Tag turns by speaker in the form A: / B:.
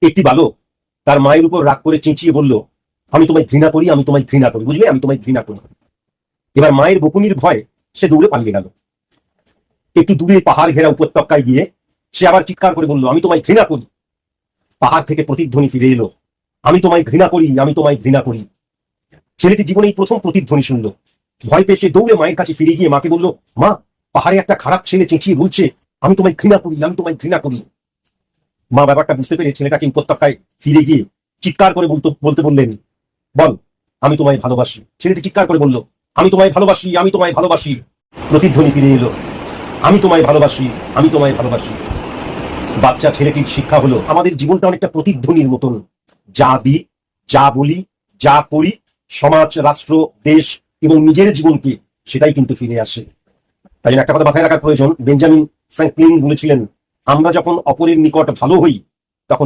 A: একটি বালক তার মায়ের উপর রাগ করে চেঁচিয়ে বলল, আমি তোমায় ঘৃণা করি, আমি তোমায় ঘৃণা করি, বুঝলে, আমি তোমায় ঘৃণা করি। এবার মায়ের বকুনির ভয়ে সে দৌড়ে পালিয়ে গেল। একটু দূরে পাহাড় ঘেরা উপত্যকায় গিয়ে সে আবার চিৎকার করে বলল, আমি তোমায় ঘৃণা করি। পাহাড় থেকে প্রতিধ্বনি ফিরে এলো, আমি তোমায় ঘৃণা করি, আমি তোমায় ঘৃণা করি। ছেলেটি জীবনে এই প্রথম প্রতিধ্বনি শুনল। ভয় পেয়ে সে দৌড়ে মায়ের কাছে ফিরে গিয়ে মাকে বলল, মা, পাহাড়ে একটা খারাপ ছেলে চেঁচিয়ে বলছে, আমি তোমায় ঘৃণা করি, আমি তোমায় ঘৃণা করি। মা ব্যাপারটা বুঝতে পেরে ছেলেটাকে উপত্যকায় ফিরে গিয়ে চিৎকার করে বলতে বললেন, বল, আমি তোমায় ভালোবাসি। ছেলেটি চিৎকার করে বলল, আমি তোমায় ভালোবাসি, আমি তোমায় ভালোবাসি। প্রতিধ্বনি ফিরে এলো, আমি তোমায় ভালোবাসি, আমি তোমায় ভালোবাসি। বাচ্চা ছেলেটির শিক্ষা হলো, আমাদের জীবনটা অনেকটা প্রতিধ্বনির মতন। যা দিই, যা বলি, যা করি, সমাজ, রাষ্ট্র, দেশ এবং নিজের জীবনকে, সেটাই কিন্তু ফিরে আসে। তাই জন্য একটা কথা মাথায় রাখার প্রয়োজন, বেঞ্জামিন ফ্র্যাঙ্কলিন বলেছিলেন, আমরা যখন অপরের নিকট ভালো হই তখন